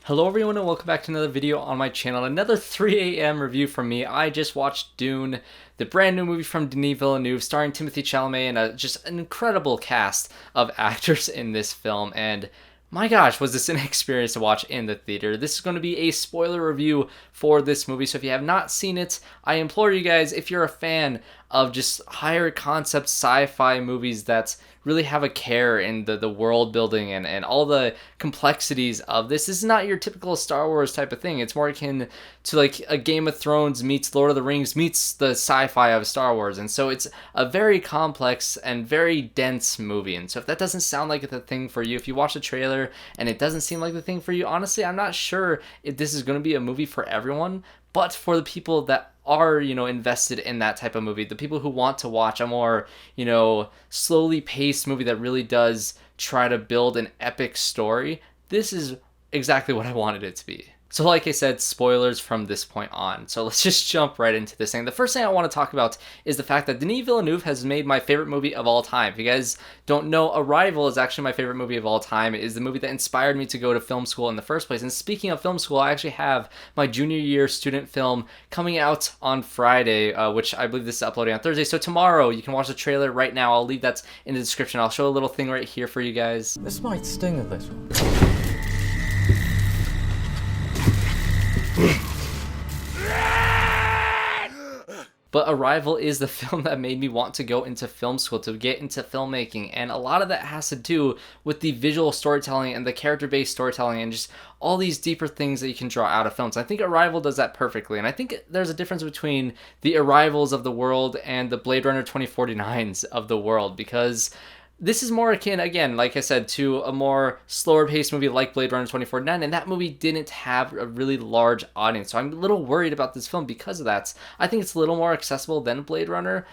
Hello everyone and welcome back to another video on my channel. Another 3 a.m. review from me. I just watched Dune, the brand new movie from Denis Villeneuve starring Timothée Chalamet and just an incredible cast of actors in this film. And my gosh, was this an experience to watch in the theater. This is going to be a spoiler review for this movie, so if you have not seen it, I implore you guys, if you're a fan of just higher concept sci-fi movies that really have a care in the world building and all the complexities of this is not your typical Star Wars type of thing. It's more akin to like a Game of Thrones meets Lord of the Rings meets the sci-fi of Star Wars. And so it's a very complex and very dense movie. And so if that doesn't sound like the thing for you, if you watch the trailer and it doesn't seem like the thing for you, honestly, I'm not sure if this is going to be a movie for everyone. But for the people that are, invested in that type of movie, the people who want to watch a more, slowly paced movie that really does try to build an epic story, this is exactly what I wanted it to be. So like I said, spoilers from this point on. So let's just jump right into this thing. The first thing I want to talk about is the fact that Denis Villeneuve has made my favorite movie of all time. If you guys don't know, Arrival is actually my favorite movie of all time. It is the movie that inspired me to go to film school in the first place. And speaking of film school, I actually have my junior year student film coming out on Friday, which I believe this is uploading on Thursday. So tomorrow, you can watch the trailer right now. I'll leave that in the description. I'll show a little thing right here for you guys. This might sting a little. But Arrival is the film that made me want to go into film school, to get into filmmaking, and a lot of that has to do with the visual storytelling and the character-based storytelling and just all these deeper things that you can draw out of films. I think Arrival does that perfectly, and I think there's a difference between the Arrivals of the world and the Blade Runner 2049s of the world, because this is more akin, again, like I said, to a more slower paced movie like Blade Runner 2049, and that movie didn't have a really large audience. So I'm a little worried about this film because of that. I think it's a little more accessible than Blade Runner.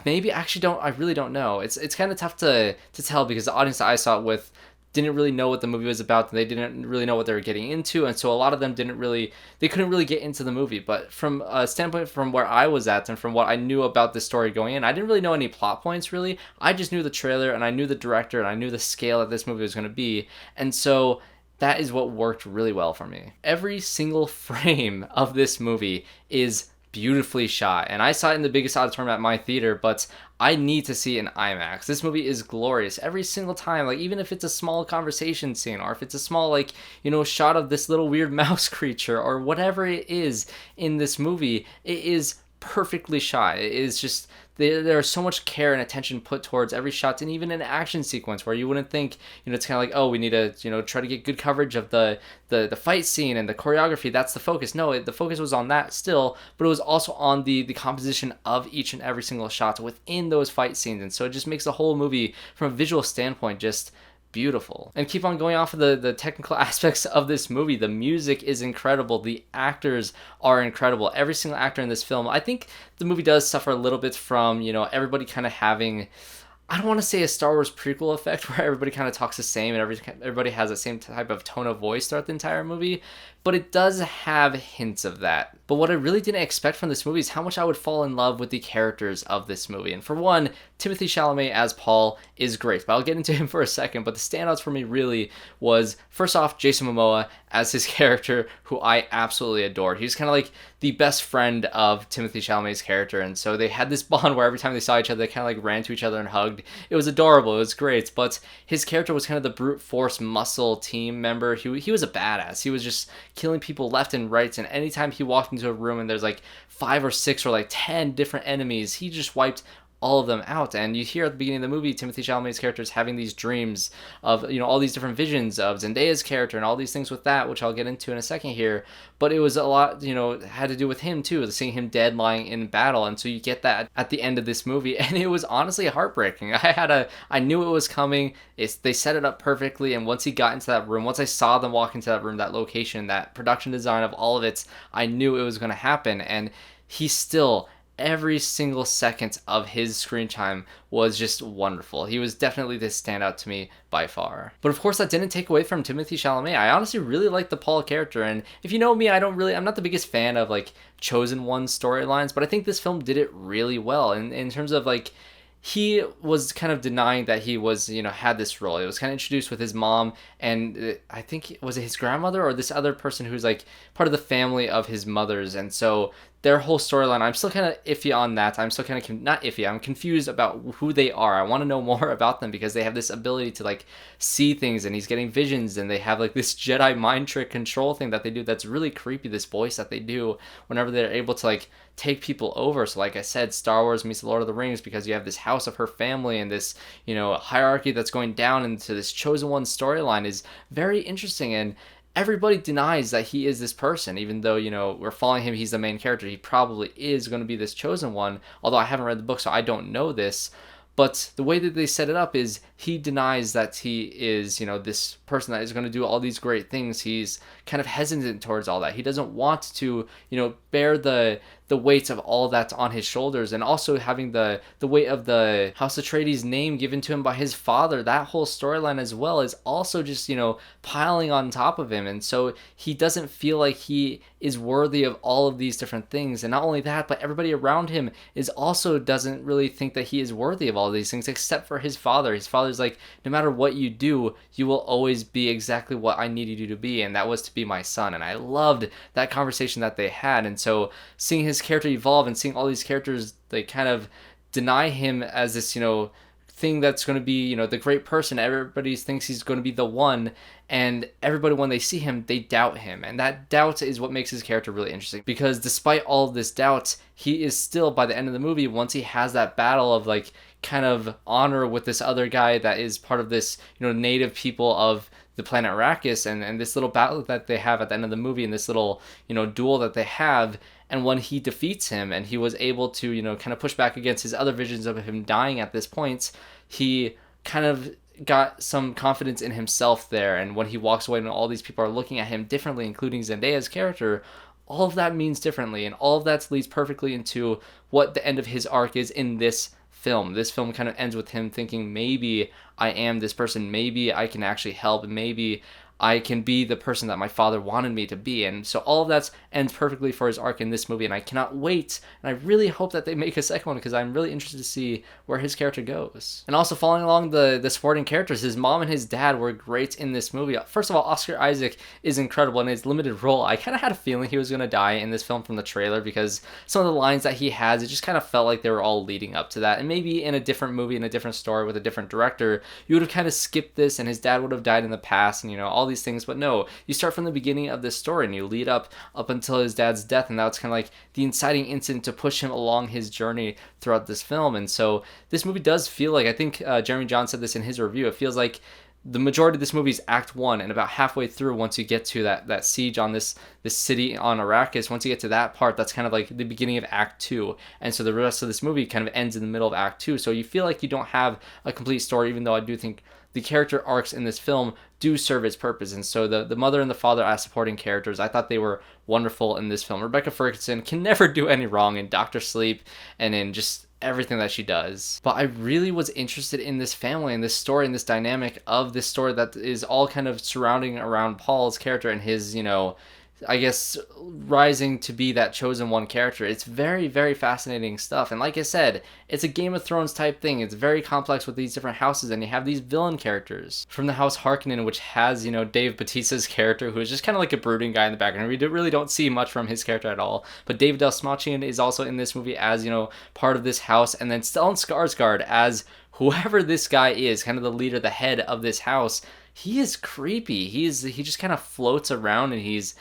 Maybe, actually I really don't know. It's kind of tough to tell because the audience that I saw it with didn't really know what the movie was about, and they didn't really know what they were getting into, and so a lot of them couldn't really get into the movie. But from a standpoint from where I was at and from what I knew about the story going in, I didn't really know any plot points really. I just knew the trailer and I knew the director and I knew the scale that this movie was going to be, and so that is what worked really well for me. Every single frame of this movie is beautifully shot, and I saw it in the biggest auditorium at my theater, but I need to see it in IMAX. This movie is glorious every single time. Like, even if it's a small conversation scene, or if it's a small, shot of this little weird mouse creature, or whatever it is in this movie, it is perfectly shot. It is just, there's so much care and attention put towards every shot, and even an action sequence where you wouldn't think, it's kind of like, oh, we need to, try to get good coverage of the fight scene and the choreography. That's the focus. No, the focus was on that still, but it was also on the composition of each and every single shot within those fight scenes. And so it just makes the whole movie, from a visual standpoint, just beautiful. And keep on going off of the technical aspects of this movie. The music is incredible. The actors are incredible. Every single actor in this film. I think the movie does suffer a little bit from, everybody kind of having, I don't want to say a Star Wars prequel effect where everybody kind of talks the same and everybody has the same type of tone of voice throughout the entire movie, but it does have hints of that. But what I really didn't expect from this movie is how much I would fall in love with the characters of this movie. And for one, Timothée Chalamet as Paul is great, but I'll get into him for a second. But the standouts for me really was, first off, Jason Momoa as his character, who I absolutely adored. He was kind of like the best friend of Timothée Chalamet's character, and so they had this bond where every time they saw each other, they kind of like ran to each other and hugged. It was adorable. It was great. But his character was kind of the brute force muscle team member. He was a badass. He was just killing people left and right, and anytime he walked into a room and there's like 5 or 6 or like 10 different enemies, he just wiped all of them out. And you hear at the beginning of the movie Timothée Chalamet's character is having these dreams of, all these different visions of Zendaya's character and all these things with that, which I'll get into in a second here. But it was a lot, had to do with him too, seeing him dead lying in battle. And so you get that at the end of this movie, and it was honestly heartbreaking. I knew it was coming. They set it up perfectly, and once he got into that room, once I saw them walk into that room, that location, that production design of all of it, I knew it was going to happen. And he still, every single second of his screen time was just wonderful. He was definitely the standout to me by far. But of course, that didn't take away from Timothée Chalamet. I honestly really like the Paul character, and if you know me, I'm not the biggest fan of like Chosen One storylines, but I think this film did it really well in terms of like he was kind of denying that he was, had this role. It was kind of introduced with his mom, and I think, was it his grandmother or this other person who's like part of the family of his mother's, and so their whole storyline, I'm still kind of iffy on that. I'm still kind of not iffy. I'm confused about who they are. I want to know more about them because they have this ability to like see things, and he's getting visions, and they have like this Jedi mind trick control thing that they do that's really creepy. This voice that they do whenever they're able to like take people over. So like I said, Star Wars meets the Lord of the Rings because you have this house of her family and this, hierarchy that's going down into this chosen one storyline is very interesting. And everybody denies that he is this person, even though, we're following him. He's the main character. He probably is going to be this chosen one, although I haven't read the book, so I don't know this. But the way that they set it up is he denies that he is, this person that is going to do all these great things. He's kind of hesitant towards all that. He doesn't want to, bear the weight of all that on his shoulders, and also having the weight of the House Atreides name given to him by his father. That whole storyline as well is also just, piling on top of him. And so he doesn't feel like he is worthy of all of these different things. And not only that, but everybody around him is also doesn't really think that he is worthy of all these things except for his father. His father's like, no matter what you do, you will always be exactly what I needed you to be, and that was to be my son. And I loved that conversation that they had. And so seeing his character evolve and seeing all these characters, they kind of deny him as this, thing that's going to be, the great person. Everybody thinks he's going to be the one, and everybody, when they see him, they doubt him. And that doubt is what makes his character really interesting, because despite all of this doubt, he is still, by the end of the movie, once he has that battle of like kind of honor with this other guy that is part of this, native people of the planet Arrakis, and this little battle that they have at the end of the movie, and this little, duel that they have. And when he defeats him and he was able to, kind of push back against his other visions of him dying at this point, he kind of got some confidence in himself there. And when he walks away and all these people are looking at him differently, including Zendaya's character, all of that means differently. And all of that leads perfectly into what the end of his arc is in this film. This film kind of ends with him thinking, maybe I am this person. Maybe I can actually help. Maybe I can be the person that my father wanted me to be. And so all of that ends perfectly for his arc in this movie, and I cannot wait. And I really hope that they make a second one, because I'm really interested to see where his character goes. And also, following along the supporting characters, his mom and his dad were great in this movie. First of all, Oscar Isaac is incredible in his limited role. I kind of had a feeling he was going to die in this film from the trailer, because some of the lines that he has, it just kind of felt like they were all leading up to that. And maybe in a different movie, in a different story, with a different director, you would have kind of skipped this, and his dad would have died in the past, and all these things. But no, you start from the beginning of this story and you lead up until his dad's death, and that's kind of like the inciting incident to push him along his journey throughout this film. And so this movie does feel like, I think Jeremy John said this in his review, it feels like the majority of this movie is Act 1, and about halfway through, once you get to that siege on this city on Arrakis, once you get to that part, that's kind of like the beginning of Act 2. And so the rest of this movie kind of ends in the middle of Act 2. So you feel like you don't have a complete story, even though I do think the character arcs in this film do serve its purpose. And so the mother and the father as supporting characters, I thought they were wonderful in this film. Rebecca Ferguson can never do any wrong in Dr. Sleep and in just everything that she does. But I really was interested in this family and this story and this dynamic of this story that is all kind of surrounding around Paul's character and his, I guess, rising to be that chosen one character. It's very, very fascinating stuff. And like I said, it's a Game of Thrones type thing. It's very complex with these different houses, and you have these villain characters from the House Harkonnen, which has, Dave Bautista's character, who is just kind of like a brooding guy in the background. We really don't see much from his character at all. But David Dastmalchian is also in this movie as, part of this house. And then Stellan Skarsgård as whoever this guy is, kind of the leader, the head of this house. He is creepy. He just kind of floats around, and he's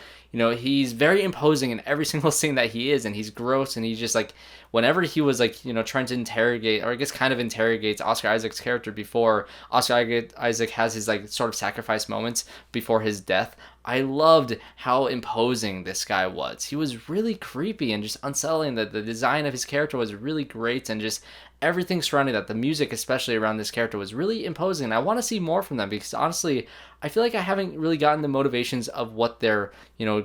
very imposing in every single scene that he is, and he's gross, and he's just like, whenever he was like, trying to interrogate, or I guess kind of interrogates Oscar Isaac's character before Oscar Isaac has his like sort of sacrifice moments before his death, I loved how imposing this guy was. He was really creepy and just unsettling. The design of his character was really great, and just everything surrounding that, the music especially around this character, was really imposing. And I want to see more from them, because honestly, I feel like I haven't really gotten the motivations of what they're,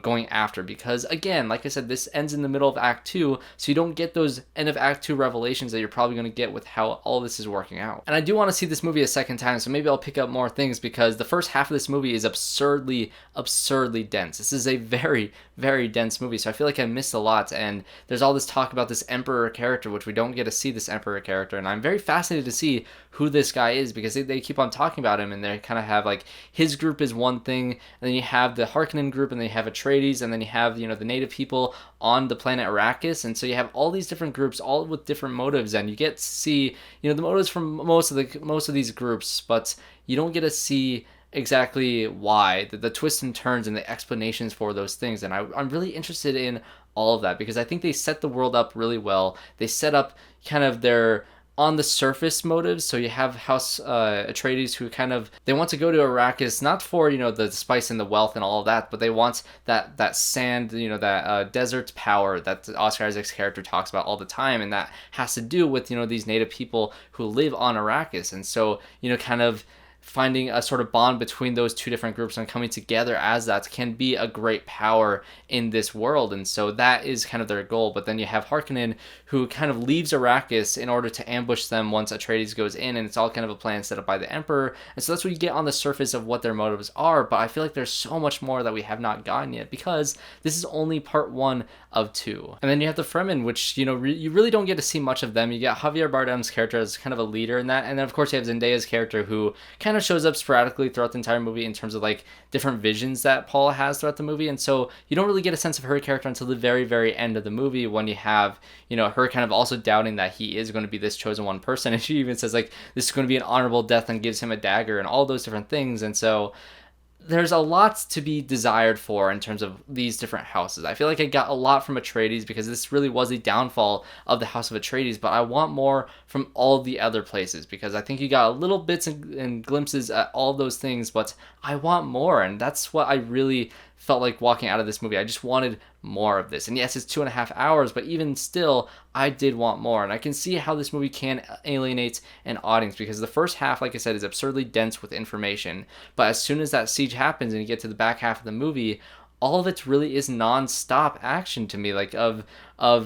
going after. Because again, like I said, this ends in the middle of Act 2, so you don't get those end of Act 2 revelations that you're probably going to get with how all this is working out. And I do want to see this movie a second time, so maybe I'll pick up more things, because the first half of this movie is absurdly dense. This is a very, very dense movie, so I feel like I missed a lot. And there's all this talk about this Emperor character, which we don't get to see this Emperor character, and I'm very fascinated to see who this guy is, because they keep on talking about him, and they kind of have like his group is one thing, and then you have the Harkonnen group, and then you have Atreides, and then you have, you know, the native people on the planet Arrakis, and so you have all these different groups, all with different motives, and you get to see, you know, the motives from most of these groups, but you don't get to see exactly why, the twists and turns and the explanations for those things. And I'm really interested in all of that, because I think they set the world up really well. They set up kind of their on the surface motives. So you have House Atreides, who kind of, they want to go to Arrakis not for, you know, the spice and the wealth and all of that, but they want that sand, you know, that desert power that Oscar Isaac's character talks about all the time, and that has to do with, you know, these native people who live on Arrakis. And so, you know, kind of finding a sort of bond between those two different groups and coming together as that can be a great power in this world. And so that is kind of their goal. But then you have Harkonnen, who kind of leaves Arrakis in order to ambush them once Atreides goes in, and it's all kind of a plan set up by the Emperor. And so that's what you get on the surface of what their motives are, but I feel like there's so much more that we have not gotten yet, because this is only part 1 of 2. And then you have the Fremen, which, you know, you really don't get to see much of them. You get Javier Bardem's character as kind of a leader in that, and then of course you have Zendaya's character, who kind of shows up sporadically throughout the entire movie in terms of like different visions that Paula has throughout the movie. And so you don't really get a sense of her character until the very, very end of the movie, when you have, you know, her kind of also doubting that he is going to be this chosen one person. And she even says like, this is going to be an honorable death, and gives him a dagger and all those different things. And so there's a lot to be desired for in terms of these different houses. I feel like I got a lot from Atreides, because this really was the downfall of the House of Atreides, but I want more from all the other places, because I think you got a little bits and glimpses at all those things, but I want more, and that's what I really felt like walking out of this movie. I just wanted more of this. And yes, it's 2.5 hours, but even still, I did want more. And I can see how this movie can alienate an audience, because the first half, like I said, is absurdly dense with information. But as soon as that siege happens and you get to the back half of the movie, all of it really is non-stop action to me, like of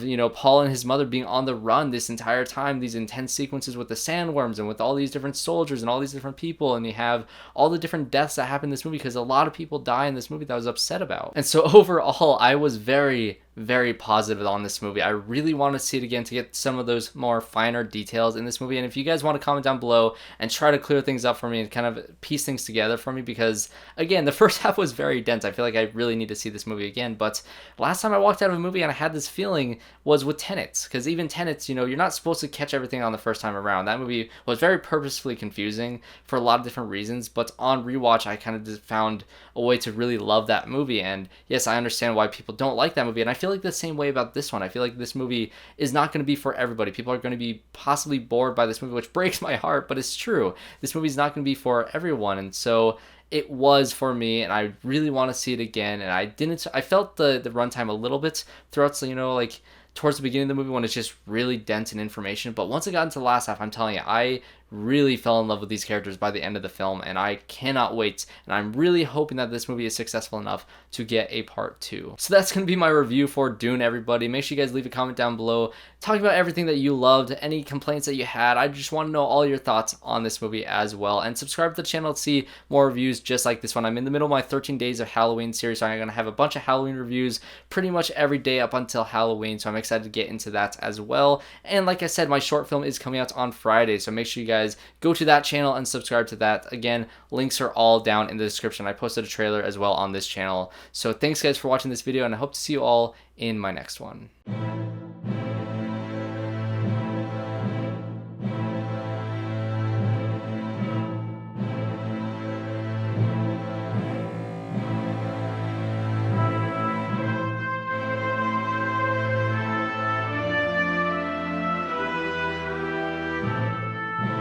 you know, Paul and his mother being on the run this entire time, these intense sequences with the sandworms and with all these different soldiers and all these different people, and you have all the different deaths that happen in this movie, because a lot of people die in this movie that I was upset about. And so overall, I was very, very positive on this movie. I really want to see it again to get some of those more finer details in this movie. And if you guys want to comment down below and try to clear things up for me and kind of piece things together for me, because again, the first half was very dense. I feel like I really need to see this movie again. But last time I walked out of a movie and I had this feeling was with Tenets, because even Tenets, you know, you're not supposed to catch everything on the first time around. That movie was very purposefully confusing for a lot of different reasons, but on rewatch, I kind of just found a way to really love that movie. And yes, I understand why people don't like that movie, and I feel like the same way about this one. I feel like this movie is not going to be for everybody. People are going to be possibly bored by this movie, which breaks my heart, but it's true. This movie is not going to be for everyone, and so it was for me, and I really want to see it again. And I felt the runtime a little bit throughout, so, you know, like towards the beginning of the movie when it's just really dense in information. But once it got into the last half, I'm telling you, I really fell in love with these characters by the end of the film, and I cannot wait. And I'm really hoping that this movie is successful enough to get a part 2. So that's going to be my review for Dune, everybody. Make sure you guys leave a comment down below talking about everything that you loved, any complaints that you had. I just want to know all your thoughts on this movie as well. And subscribe to the channel to see more reviews just like this one. I'm in the middle of my 13 days of Halloween series, so I'm going to have a bunch of Halloween reviews pretty much every day up until Halloween, so I'm excited to get into that as well. And like I said, my short film is coming out on Friday, so make sure you guys go to that channel and subscribe to that. Again, links are all down in the description. I posted a trailer as well on this channel. So thanks guys for watching this video, and I hope to see you all in my next one.